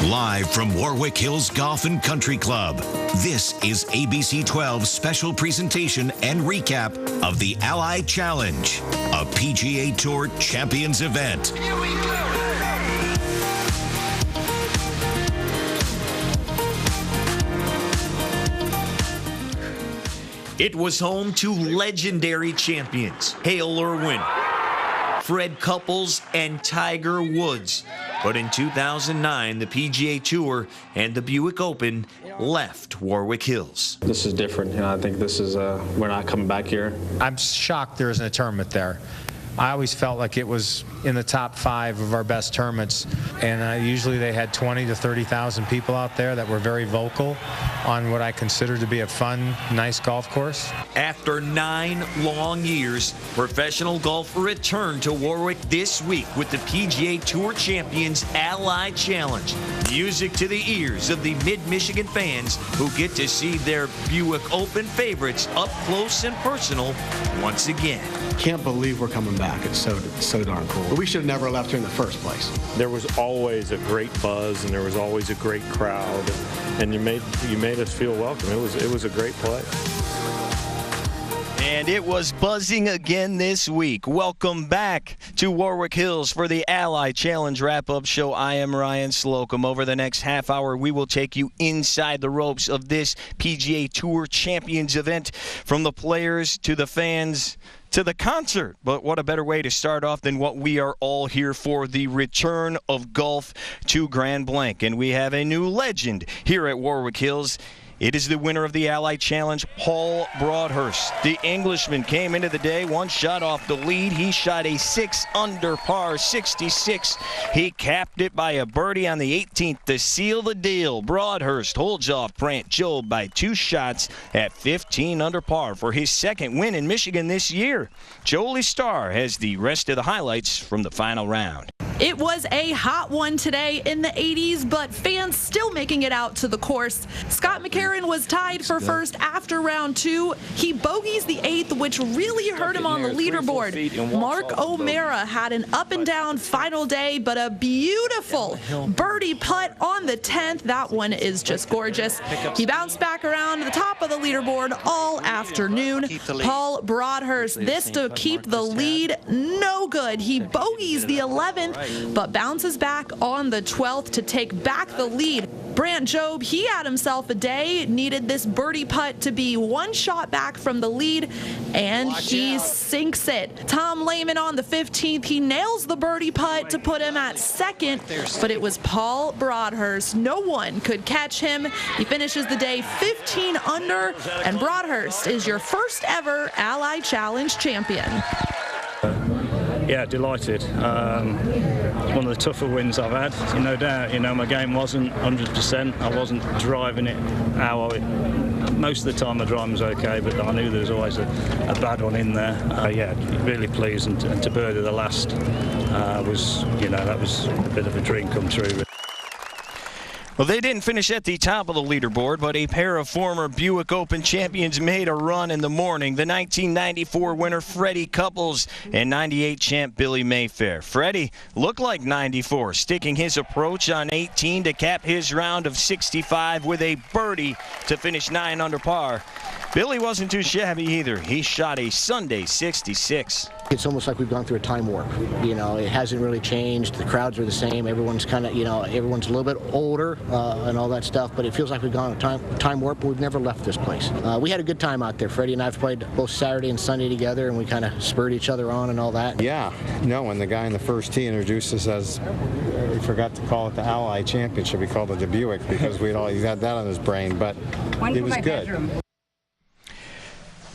Live from Warwick Hills Golf and Country Club, this is ABC 12's special presentation and recap of the Ally Challenge, a PGA Tour Champions event. Here we go. It was home to legendary champions Hale Irwin, Fred Couples, and Tiger Woods. But in 2009, the PGA Tour and the Buick Open left Warwick Hills. This is different. I think this is, we're not coming back here. I'm shocked there isn't a tournament there. I always felt like it was in the top 5 of our best tournaments, and usually they had 20 to 30,000 people out there that were very vocal on what I consider to be a fun, nice golf course. After 9 long years, professional golf returned to Warwick this week with the PGA Tour Champions Ally Challenge. Music to the ears of the Mid-Michigan fans who get to see their Buick Open favorites up close and personal once again. Can't believe we're coming back. It's so darn cool. But we should have never left here in the first place. There was always a great buzz, and there was always a great crowd, and you made us feel welcome. It was a great play. And it was buzzing again this week. Welcome back to Warwick Hills for the Ally Challenge wrap-up show. I am Ryan Slocum. Over the next half hour, we will take you inside the ropes of this PGA Tour Champions event, from the players to the fans to the concert. But what a better way to start off than what we are all here for, the return of golf to Grand Blanc. And we have a new legend here at Warwick Hills. It is the winner of the Ally Challenge, Paul Broadhurst. The Englishman came into the day 1 shot off the lead. He shot a 6 under par 66. He capped it by a birdie on the 18th to seal the deal. Broadhurst holds off Brant Jobe by 2 shots at 15 under par for his 2nd win in Michigan this year. Jolie Starr has the rest of the highlights from the final round. It was a hot one today in the 80s, but fans still making it out to the course. Scott McCarron was tied for first after round 2. He bogeys the 8th, which really hurt him on the leaderboard. Mark O'Mara had an up-and-down final day, but a beautiful birdie putt on the 10th. That one is just gorgeous. He bounced back around the top of the leaderboard all afternoon. Paul Broadhurst, this to keep the lead, no good. He bogeys the 11th, but bounces back on the 12th to take back the lead. Brant Jobe, he had himself a day, needed this birdie putt to be 1 shot back from the lead, and he sinks it. Tom Lehman on the 15th, he nails the birdie putt to put him at 2nd, but it was Paul Broadhurst. No one could catch him. He finishes the day 15 under, and Broadhurst is your first ever Ally Challenge champion. Yeah, delighted. It's one of the tougher wins I've had, no doubt. My game wasn't 100%. I wasn't driving it how most of the time the driving was okay, but I knew there was always a bad one in there. Yeah, really pleased, and to birdie the last was, that was a bit of a dream come true. Well, they didn't finish at the top of the leaderboard, but a pair of former Buick Open champions made a run in the morning. The 1994 winner, Freddie Couples, and 98 champ Billy Mayfair. Freddie looked like 94, sticking his approach on 18 to cap his round of 65 with a birdie to finish 9 under par. Billy wasn't too shabby either. He shot a Sunday 66. It's almost like we've gone through a time warp. It hasn't really changed. The crowds are the same. Everyone's kind of, everyone's a little bit older and all that stuff, but it feels like we've gone a time warp, but we've never left this place. We had a good time out there. Freddie and I have played both Saturday and Sunday together, and we kind of spurred each other on and all that. Yeah, when the guy in the first tee introduced us as, we forgot to call it the Ally Championship, we called it the Buick because we'd always had that on his brain, but it was good.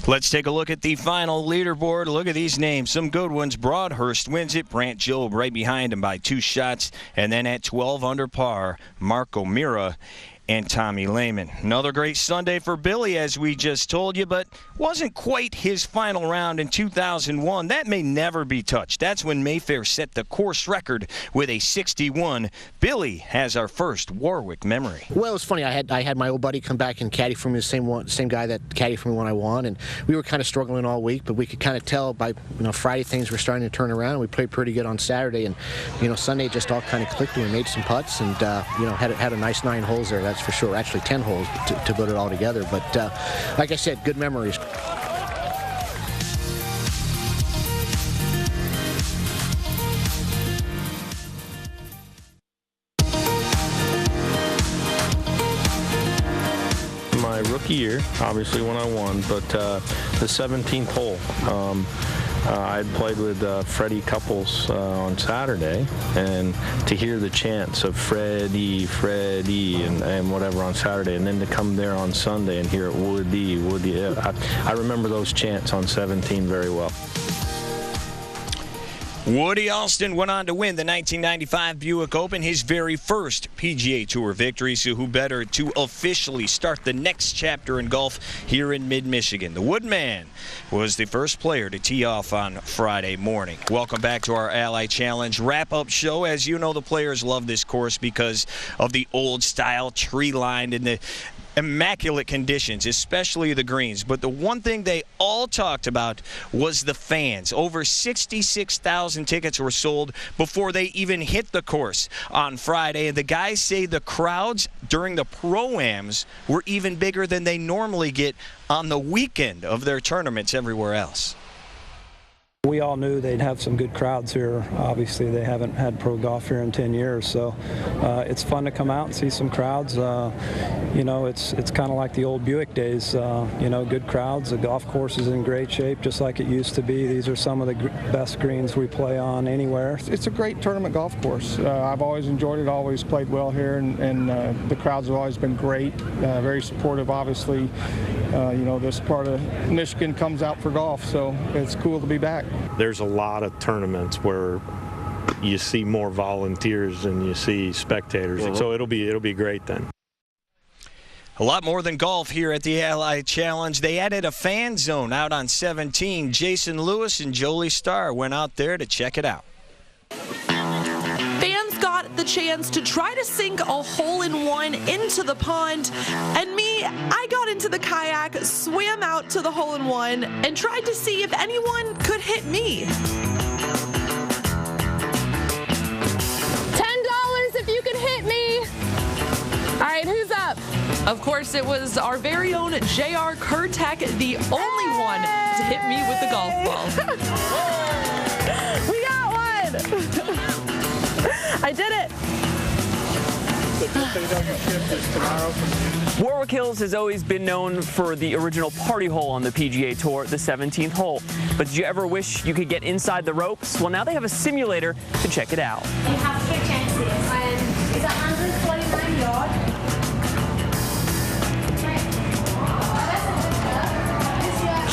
Let's take a look at the final leaderboard. Look at these names. Some good ones. Broadhurst wins it. Brant Jobe right behind him by 2 shots. And then at 12 under par, Mark O'Mara and Tommy Lehman. Another great Sunday for Billy, as we just told you, but wasn't quite his final round in 2001. That may never be touched. That's when Mayfair set the course record with a 61. Billy has our first Warwick memory. Well, it was funny. I had my old buddy come back and caddy for me, the same guy that caddied for me when I won, and we were kind of struggling all week, but we could kind of tell by Friday things were starting to turn around. We played pretty good on Saturday, and Sunday just all kind of clicked, and we made some putts, and had a nice 9 holes there. That's for sure. Actually 10 holes to put it all together. But like I said, good memories. My rookie year, obviously when I won, but the 17th hole. I had played with Freddie Couples on Saturday, and to hear the chants of Freddie, and whatever on Saturday, and then to come there on Sunday and hear it Woody. I remember those chants on 17 very well. Woody Alston went on to win the 1995 Buick Open, his very first PGA Tour victory, so who better to officially start the next chapter in golf here in mid-Michigan. The Woodman was the first player to tee off on Friday morning. Welcome back to our Ally Challenge wrap-up show. As you know, the players love this course because of the old-style tree-lined and the immaculate conditions, especially the greens. But the one thing they all talked about was the fans. Over 66,000 tickets were sold before they even hit the course on Friday. And the guys say the crowds during the Pro-Ams were even bigger than they normally get on the weekend of their tournaments everywhere else. We all knew they'd have some good crowds here. Obviously, they haven't had pro golf here in 10 years, so it's fun to come out and see some crowds. It's kind of like the old Buick days. Good crowds. The golf course is in great shape, just like it used to be. These are some of the best greens we play on anywhere. It's a great tournament golf course. I've always enjoyed it. Always played well here, and the crowds have always been great. Very supportive, obviously. This part of Michigan comes out for golf, so it's cool to be back. There's a lot of tournaments where you see more volunteers than you see spectators, so it'll be great then. A lot more than golf here at the Ally Challenge. They added a fan zone out on 17. Jason Lewis and Jolie Starr went out there to check it out. Fans got the chance to try to sink a hole-in-one into the pond, and me, I got into the kayak, swam out to the hole-in-one, and tried to see if anyone could hit me. $10 if you could hit me. All right, who's up? Of course, it was our very own J.R. Kurtek, the only one to hit me with the golf ball. We got one. I did it. Warwick Hills has always been known for the original party hole on the PGA Tour, the 17th hole. But did you ever wish you could get inside the ropes? Well, now they have a simulator to check it out. You have 2 chances, and it's 149 yards.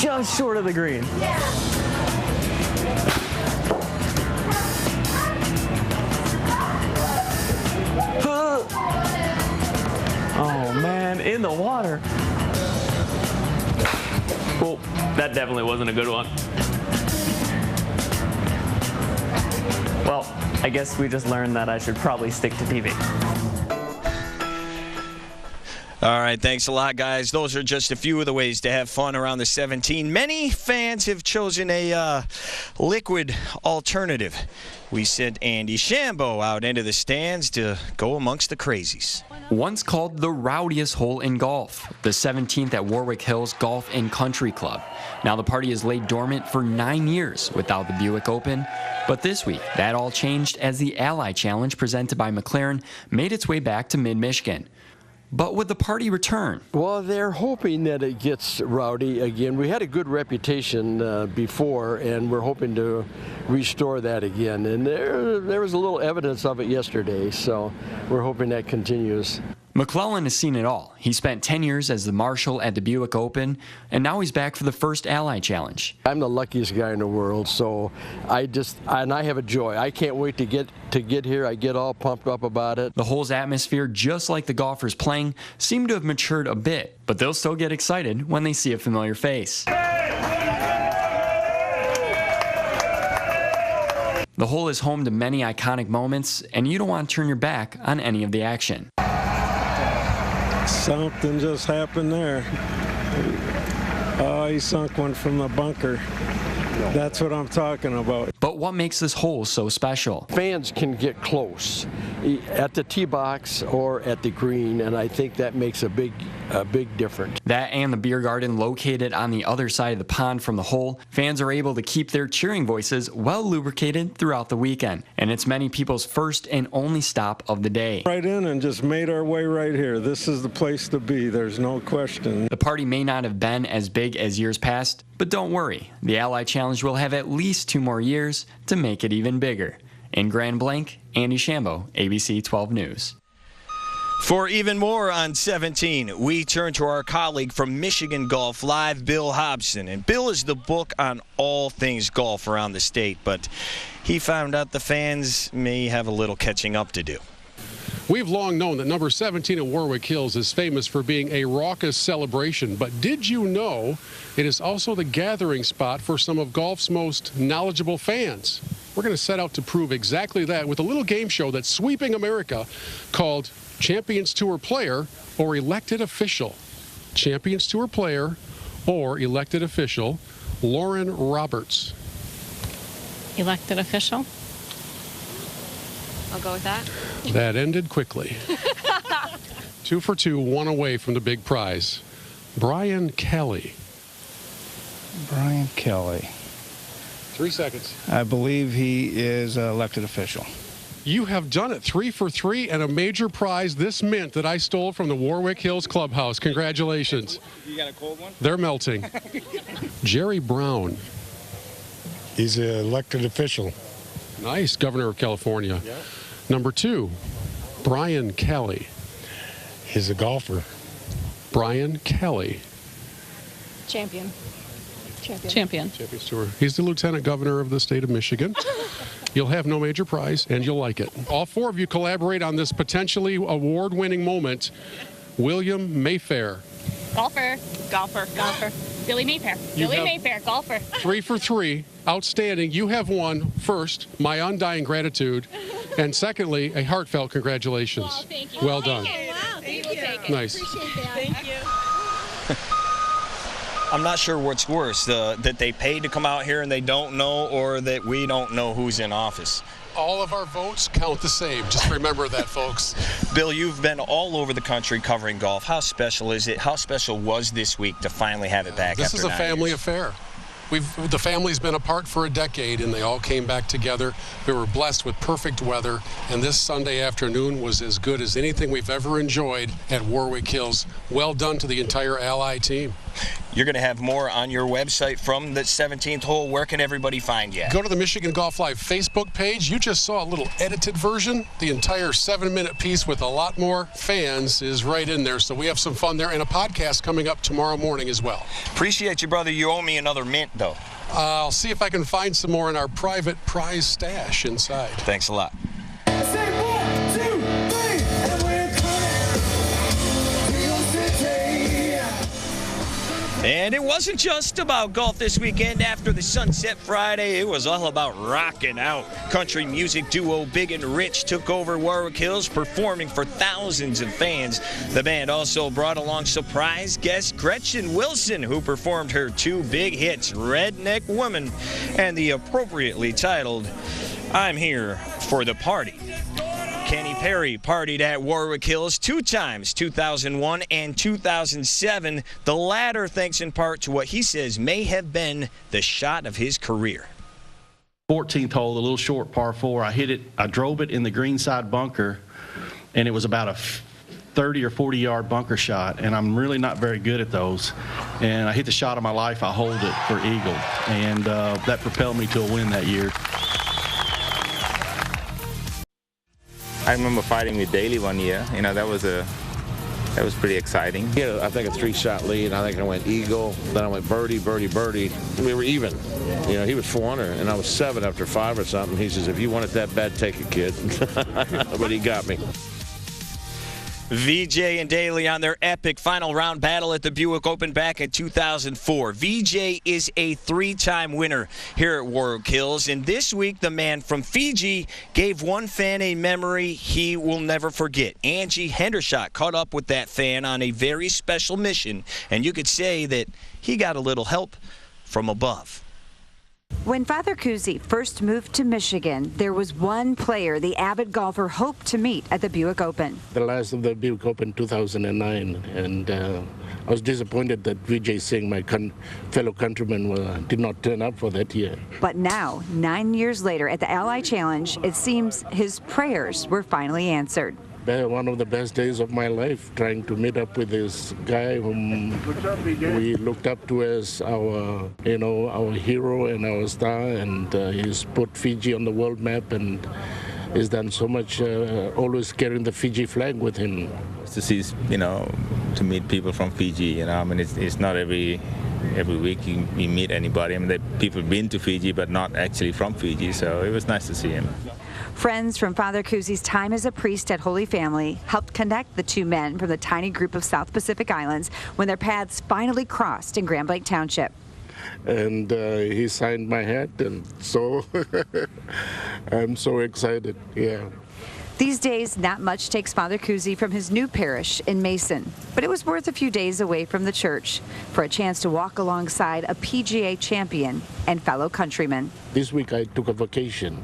Just short of the green. Oh man, in the water. Well, that definitely wasn't a good one. Well, I guess we just learned that I should probably stick to TV. All right, thanks a lot, guys. Those are just a few of the ways to have fun around the 17. Many fans have chosen a liquid alternative. We sent Andy Shambo out into the stands to go amongst the crazies. Once called the rowdiest hole in golf, the 17th at Warwick Hills Golf and Country Club. Now the party has laid dormant for 9 years without the Buick Open. But this week, that all changed as the Ally Challenge presented by McLaren made its way back to mid-Michigan. But would the party return? Well, they're hoping that it gets rowdy again. We had a good reputation before, and we're hoping to restore that again. And there was a little evidence of it yesterday, so we're hoping that continues. McClellan has seen it all. He spent 10 years as the marshal at the Buick Open, and now he's back for the first Ally Challenge. I'm the luckiest guy in the world, so I have a joy. I can't wait to get here. I get all pumped up about it. The hole's atmosphere, just like the golfers playing, seem to have matured a bit, but they'll still get excited when they see a familiar face. The hole is home to many iconic moments, and you don't want to turn your back on any of the action. Something just happened there. Oh, he sunk one from the bunker. That's what I'm talking about. But what makes this hole so special? Fans can get close at the tee box or at the green, and I think that makes a big difference. That and the beer garden located on the other side of the pond from the hole, fans are able to keep their cheering voices well lubricated throughout the weekend. And it's many people's first and only stop of the day. Right in and just made our way right here. This is the place to be, there's no question. The party may not have been as big as years past, but don't worry, the Ally Challenge will have at least 2 more years to make it even bigger. In Grand Blanc, Andy Shambo, ABC 12 News. For even more on 17, we turn to our colleague from Michigan Golf Live, Bill Hobson. And Bill is the book on all things golf around the state, but he found out the fans may have a little catching up to do. We've long known that number 17 at Warwick Hills is famous for being a raucous celebration, but did you know it is also the gathering spot for some of golf's most knowledgeable fans? We're going to set out to prove exactly that with a little game show that's sweeping America called Champions Tour Player or Elected Official. Champions Tour Player or Elected Official, Lauren Roberts. Elected official? I'll go with that. That ended quickly. 2 for 2, 1 away from the big prize. Brian Kelly. Brian Kelly. 3 seconds. I believe he is an elected official. You have done it. 3 for 3 and a major prize, this mint that I stole from the Warwick Hills Clubhouse. Congratulations. You got a cold one? They're melting. Jerry Brown. He's an elected official. Nice. Governor of California. Yep. Number 2, Brian Kelly. He's a golfer. Brian Kelly. Champion. Champions Tour. He's the Lieutenant Governor of the state of Michigan. You'll have no major prize, and you'll like it. All 4 of you collaborate on this potentially award-winning moment. William Mayfair. Golfer. Billy Mayfair, golfer. 3 for 3. Outstanding. You have won, first, my undying gratitude, and secondly, a heartfelt congratulations. Well, thank you. Well done. Wow, we will take it. Nice. Appreciate that. Thank you. I'm not sure what's worse, that they paid to come out here and they don't know, or that we don't know who's in office. All of our votes count the same. Just remember that, folks. Bill, you've been all over the country covering golf. How special is it? How special was this week to finally have it back This after is a 9 family years? affair. The family's been apart for a decade, and they all came back together. We were blessed with perfect weather, and this Sunday afternoon was as good as anything we've ever enjoyed at Warwick Hills. Well done to the entire Ally team. You're going to have more on your website from the 17th hole. Where can everybody find you? Go to the Michigan Golf Live Facebook page. You just saw a little edited version. The entire 7-minute piece with a lot more fans is right in there. So we have some fun there, and a podcast coming up tomorrow morning as well. Appreciate you, brother. You owe me another mint, though. I'll see if I can find some more in our private prize stash inside. Thanks a lot. And it wasn't just about golf this weekend. After the Sunset Friday, it was all about rocking out. Country music duo Big and Rich took over Warwick Hills, performing for thousands of fans. The band also brought along surprise guest Gretchen Wilson, who performed her 2 big hits, Redneck Woman and the appropriately titled I'm Here for the Party. Kenny Perry partied at Warwick Hills 2 times, 2001 and 2007, the latter thanks in part to what he says may have been the shot of his career. 14th hole, the little short par 4, I drove it in the greenside bunker, and it was about a 30 or 40 yard bunker shot, and I'm really not very good at those. And I hit the shot of my life. I holed it for eagle, and that propelled me to a win that year. I remember fighting with Daly one year. You know, that was a It was pretty exciting. Yeah, I think a 3-shot lead. I think I went eagle. Then I went birdie, birdie, birdie. We were even. You know, he was 4 under, and I was 7 after 5 or something. He says, if you want it that bad, take it, kid. But he got me. VJ and Daly on their epic final round battle at the Buick Open back in 2004. VJ is a 3-time winner here at Warwick Hills, and this week the man from Fiji gave one fan a memory he will never forget. Angie Hendershot caught up with that fan on a very special mission, and you could say that he got a little help from above. When Father Kusi first moved to Michigan, there was one player the avid golfer hoped to meet at the Buick Open. The last of the Buick Open 2009, and I was disappointed that Vijay Singh, my fellow countryman, did not turn up for that year. But now, 9 years later at the Ally Challenge, it seems his prayers were finally answered. One of the best days of my life, trying to meet up with this guy whom we looked up to as our, our hero and our star, and he's put Fiji on the world map and he's done so much, always carrying the Fiji flag with him. To see, to meet people from Fiji, I mean, it's not every week you meet anybody. I mean, people have been to Fiji, but not actually from Fiji, so it was nice to see him. Friends from Father Kusi's time as a priest at Holy Family helped connect the two men from the tiny group of South Pacific Islands when their paths finally crossed in Grand Lake Township. And he signed my hat, and so I'm so excited, yeah. These days, not much takes Father Kusi from his new parish in Mason, but it was worth a few days away from the church for a chance to walk alongside a PGA champion and fellow countryman. This week I took a vacation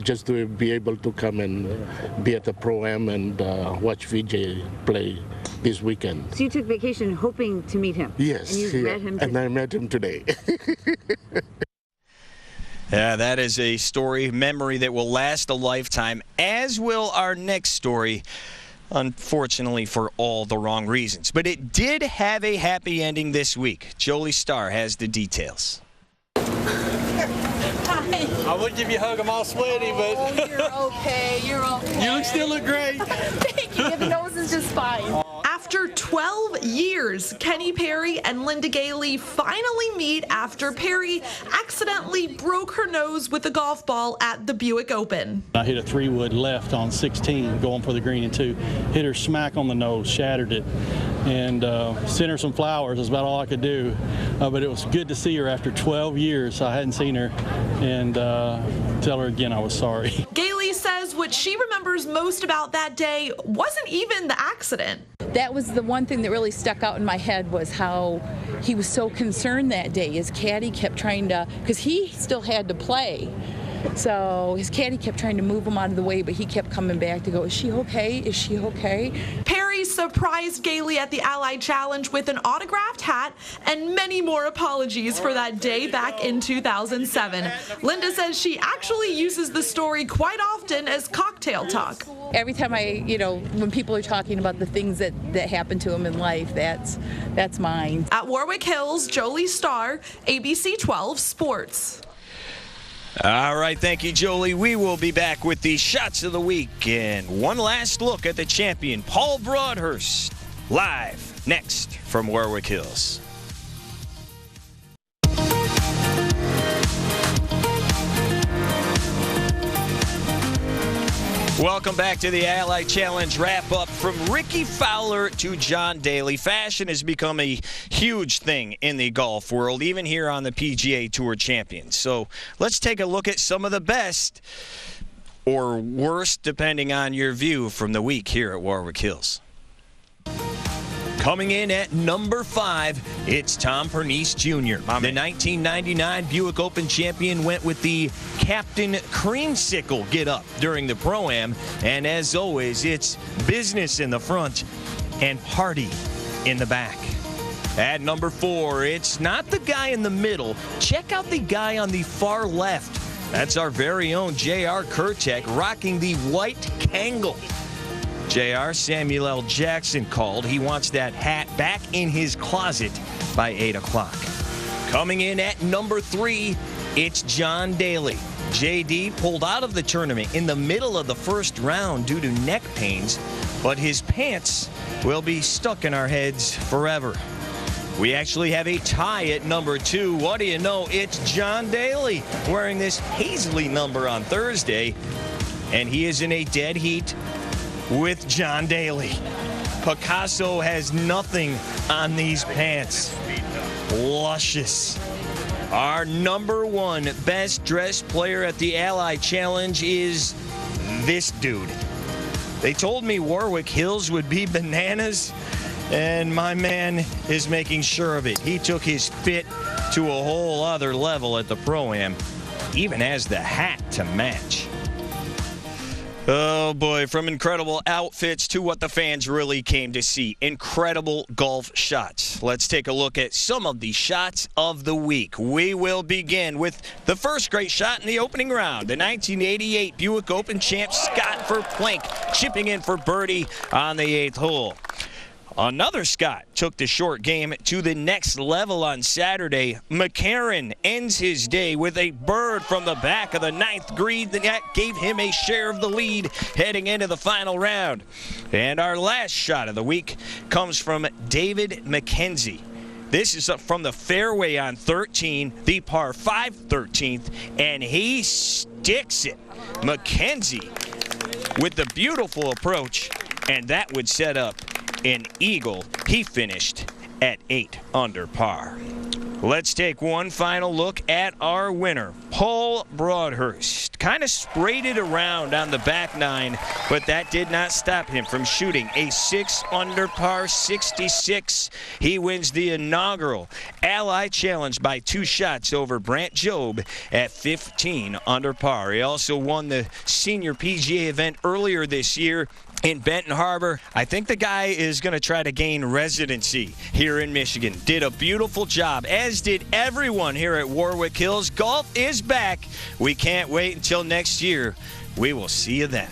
just to be able to come and be at the Pro-Am and watch Vijay play this weekend. So you took vacation hoping to meet him? Yes, and you met him today. And I met him today. Yeah, that is a story, memory that will last a lifetime, as will our next story, unfortunately for all the wrong reasons. But it did have a happy ending this week. Jolie Starr has the details. I would give you a hug. I'm all sweaty, but... Oh, you're okay. You're okay. Still look great. Thank you. Your nose is just fine. After 12 years, Kenny Perry and Linda Gailey finally meet after Perry accidentally broke her nose with a golf ball at the Buick Open. I hit a 3-wood left on 16 going for the green and 2. Hit her smack on the nose, shattered it, and sent her some flowers. That's about all I could do. But it was good to see her after 12 years. I hadn't seen her, and tell her again I was sorry. Gailey says what she remembers most about that day wasn't even the accident. That was the one thing that really stuck out in my head, was how he was so concerned that day. His caddy kept trying to, because he still had to play. So his caddy kept trying to move him out of the way, but he kept coming back to go, is she okay? Is she okay? Perry surprised Gailey at the Ally Challenge with an autographed hat and many more apologies for that day back in 2007. Linda says she actually uses the story quite often as cocktail talk. Every time when people are talking about the things that happened to him in life, that's mine. At Warwick Hills, Jolie Starr, ABC 12 Sports. All right, thank you, Jolie. We will be back with the shots of the week and one last look at the champion, Paul Broadhurst, live next from Warwick Hills. Welcome back to the Ally Challenge wrap-up. From Ricky Fowler to John Daly, fashion has become a huge thing in the golf world, even here on the PGA Tour Champions. So let's take a look at some of the best, or worst, depending on your view, from the week here at Warwick Hills. Coming in at number 5, it's Tom Pernice Jr. The 1999 Buick Open champion went with the Captain Creamsicle get-up during the Pro-Am. And as always, it's business in the front and party in the back. At number 4, it's not the guy in the middle. Check out the guy on the far left. That's our very own J.R. Kurtek rocking the white Kangol. JR, Samuel L. Jackson called. He wants that hat back in his closet by 8 o'clock. Coming in at number 3, it's John Daly. JD pulled out of the tournament in the middle of the first round due to neck pains, but his pants will be stuck in our heads forever. We actually have a tie at number 2. What do you know? It's John Daly wearing this Paisley number on Thursday, and he is in a dead heat with John Daly. Picasso has nothing on these pants. Luscious. Our number 1 best dressed player at the Ally Challenge is this dude. They told me Warwick Hills would be bananas, and my man is making sure of it. He took his fit to a whole other level at the Pro-Am, even has the hat to match. Oh boy, from incredible outfits to what the fans really came to see. Incredible golf shots. Let's take a look at some of the shots of the week. We will begin with the first great shot in the opening round. The 1988 Buick Open champ Scott Verplank chipping in for birdie on the 8th hole. Another Scott took the short game to the next level on Saturday. McCarron ends his day with a bird from the back of the 9th green that gave him a share of the lead heading into the final round. And our last shot of the week comes from David McKenzie. This is from the fairway on 13, the par 5 13th, and he sticks it. McKenzie with the beautiful approach, and that would set up an eagle. He finished at 8 under par. Let's take one final look at our winner, Paul Broadhurst. Kind of sprayed it around on the back 9, but that did not stop him from shooting a 6 under par 66. He wins the inaugural Ally Challenge by 2 shots over Brant Jobe at 15 under par. He also won the Senior PGA event earlier this year in Benton Harbor. I think the guy is going to try to gain residency here in Michigan. Did a beautiful job, as did everyone here at Warwick Hills. Golf is back. We can't wait until next year. We will see you then.